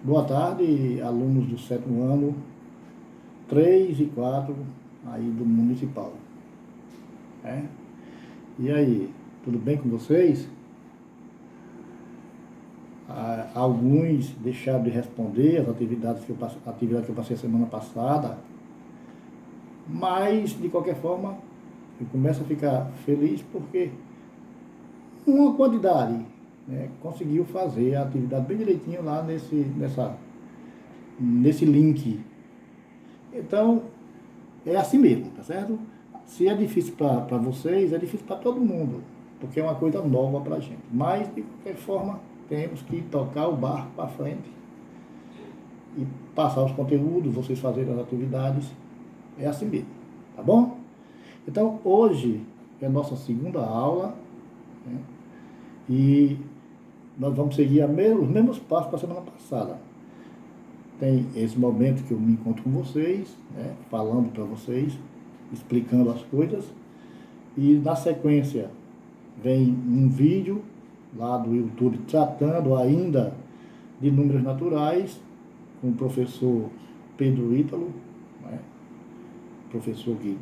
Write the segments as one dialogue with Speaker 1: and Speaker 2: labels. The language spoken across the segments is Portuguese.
Speaker 1: Boa tarde, alunos do 7º ano, 3 e 4, aí do municipal. E aí, tudo bem com vocês? Alguns deixaram de responder as atividades que eu passei a semana passada, mas, de qualquer forma, eu começo a ficar feliz porque uma quantidade, né, conseguiu fazer a atividade bem direitinho lá nesse link. Então, é assim mesmo, tá certo? Se é difícil para vocês, é difícil para todo mundo, porque é uma coisa nova para a gente. Mas, de qualquer forma, temos que tocar o barco para frente e passar os conteúdos, vocês fazerem as atividades. É assim mesmo, tá bom? Então, hoje é a nossa segunda aula, né? E nós vamos seguir os mesmos passos da semana passada. Tem esse momento que eu me encontro com vocês, né, falando para vocês, explicando as coisas. E na sequência vem um vídeo lá do YouTube tratando ainda de números naturais, com o professor Pedro Ítalo, né, professor que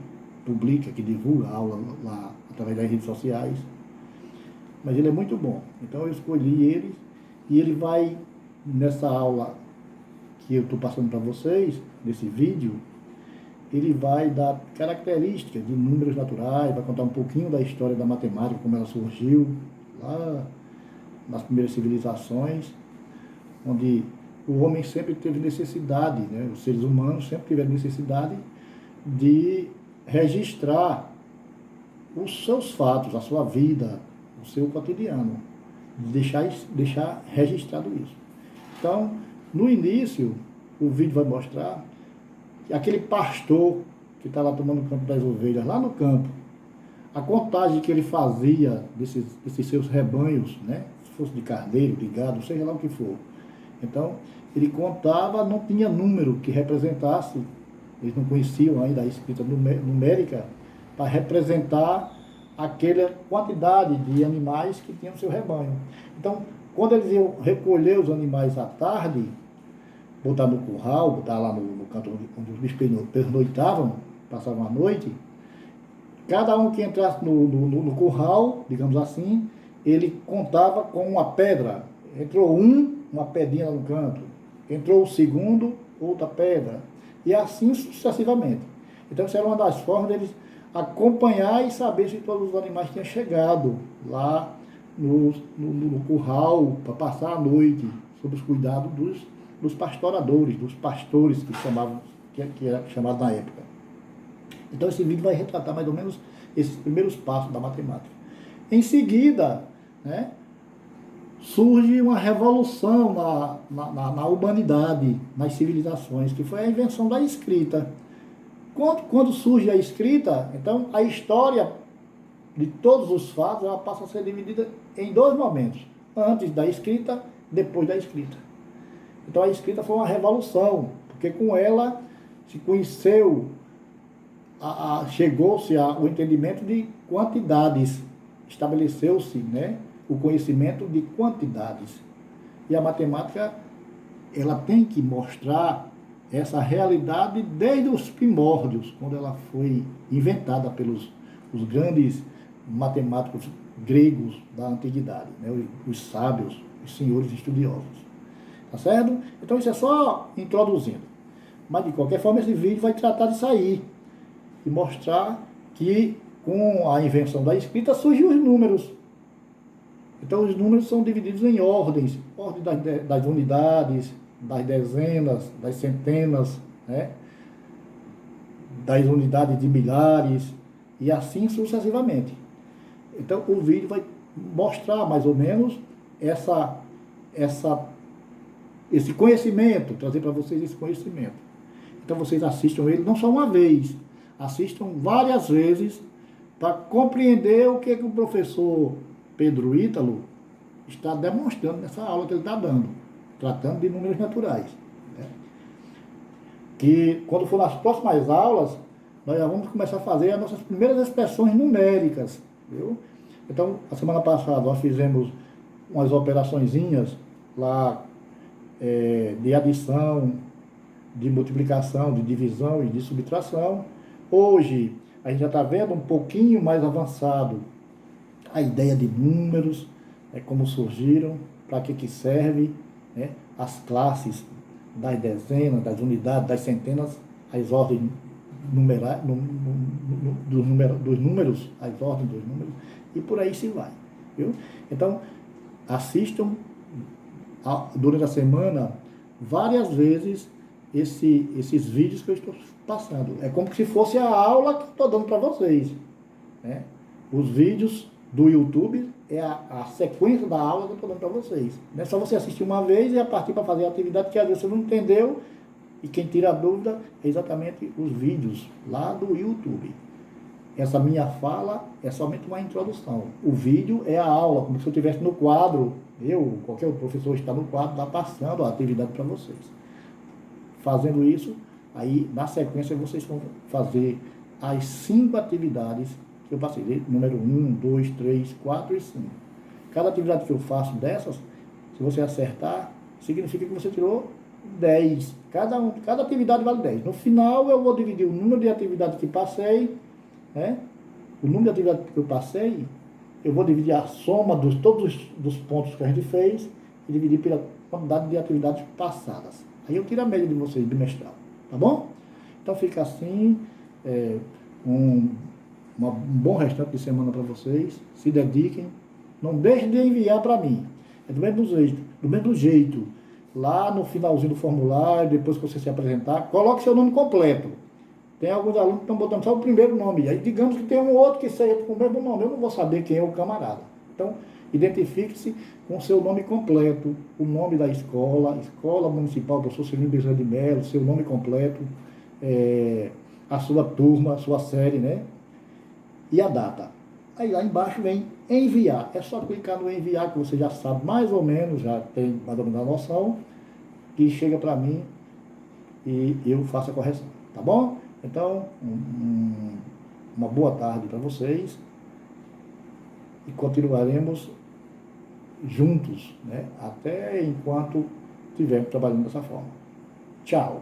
Speaker 1: publica, que divulga a aula lá através das redes sociais. Mas ele é muito bom, então eu escolhi ele, e ele vai, nessa aula que eu estou passando para vocês, nesse vídeo, ele vai dar características de números naturais, vai contar um pouquinho da história da matemática, como ela surgiu lá nas primeiras civilizações, onde o homem sempre teve necessidade, né, os seres humanos sempre tiveram necessidade de registrar os seus fatos, a sua vida, o seu cotidiano, deixar registrado isso. Então, no início, o vídeo vai mostrar que aquele pastor que está lá tomando conta das ovelhas, lá no campo, a contagem que ele fazia desses seus rebanhos, né, se fosse de carneiro, de gado, seja lá o que for. Então, ele contava, não tinha número que representasse, eles não conheciam ainda a escrita numérica, para representar aquela quantidade de animais que tinham no seu rebanho. Então, quando eles iam recolher os animais à tarde, botar no curral, botar lá no canto onde os bichos pernoitavam, passavam a noite, cada um que entrasse no curral, digamos assim, ele contava com uma pedra. Entrou uma pedrinha no canto. Entrou o segundo, outra pedra. E assim sucessivamente. Então, isso era uma das formas deles acompanhar e saber se todos os animais tinham chegado lá no curral para passar a noite, sob os cuidados dos pastoradores, dos pastores que era chamado na época. Então esse vídeo vai retratar mais ou menos esses primeiros passos da matemática. Em seguida, né, surge uma revolução na humanidade, nas civilizações, que foi a invenção da escrita. Quando surge a escrita, então a história de todos os fatos ela passa a ser dividida em dois momentos: antes da escrita, depois da escrita. Então a escrita foi uma revolução, porque com ela se conheceu, chegou-se ao entendimento de quantidades, estabeleceu-se, né, o conhecimento de quantidades. E a matemática, ela tem que mostrar essa realidade desde os primórdios, quando ela foi inventada pelos os grandes matemáticos gregos da antiguidade, né, os sábios, os senhores estudiosos. Tá certo? Então isso é só introduzindo. Mas de qualquer forma esse vídeo vai tratar disso aí e mostrar que com a invenção da escrita surgiu os números. Então os números são divididos em ordens, ordem das unidades, das dezenas, das centenas, né, das unidades de milhares e assim sucessivamente. Então o vídeo vai mostrar mais ou menos esse conhecimento, trazer para vocês esse conhecimento. Então vocês assistam ele não só uma vez, assistam várias vezes para compreender o que o professor Pedro Ítalo está demonstrando nessa aula que ele está dando, tratando de números naturais, né? Que quando for nas próximas aulas, nós já vamos começar a fazer as nossas primeiras expressões numéricas, viu? Então, a semana passada nós fizemos umas operaçõezinhas lá de adição, de multiplicação, de divisão e de subtração. Hoje, a gente já está vendo um pouquinho mais avançado a ideia de números, como surgiram, para que serve, né, as classes das dezenas, das unidades, das centenas, as ordens dos números, as ordens dos números, e por aí se vai. Viu? Então, assistam durante a semana várias vezes esses vídeos que eu estou passando. É como se fosse a aula que eu estou dando para vocês, né? Os vídeos do YouTube é a sequência da aula que eu estou dando para vocês. Não é só você assistir uma vez e a partir para fazer a atividade que às vezes você não entendeu, e quem tira a dúvida é exatamente os vídeos lá do YouTube. Essa minha fala é somente uma introdução. O vídeo é a aula, como se eu estivesse no quadro, qualquer outro professor está no quadro, lá passando a atividade para vocês. Fazendo isso, aí na sequência vocês vão fazer as 5 atividades que eu passei, número 1, 2, 3, 4 e 5. Cada atividade que eu faço dessas, se você acertar, significa que você tirou 10. Cada atividade vale 10. No final eu vou dividir o número de atividades que passei, né? O número de atividades que eu passei, eu vou dividir a soma de todos os pontos que a gente fez e dividir pela quantidade de atividades passadas. Aí eu tiro a média de vocês, bimestral. Tá bom? Então fica assim, um bom restante de semana para vocês. Se dediquem. Não deixem de enviar para mim. É do mesmo jeito. Lá no finalzinho do formulário, depois que você se apresentar, coloque seu nome completo. Tem alguns alunos que estão botando só o primeiro nome. Aí digamos que tem um outro que seja com o mesmo nome. Eu não vou saber quem é o camarada. Então, identifique-se com o seu nome completo, o nome da escola, Escola Municipal Professor Celino Bezerra de Mello, seu nome completo, a sua turma, a sua série, né? E a data. Aí lá embaixo vem enviar. É só clicar no enviar, que você já sabe mais ou menos, já tem mais ou menos a noção, que chega para mim e eu faço a correção. Tá bom? Então, uma boa tarde para vocês e continuaremos juntos, né? Até enquanto estivermos trabalhando dessa forma. Tchau!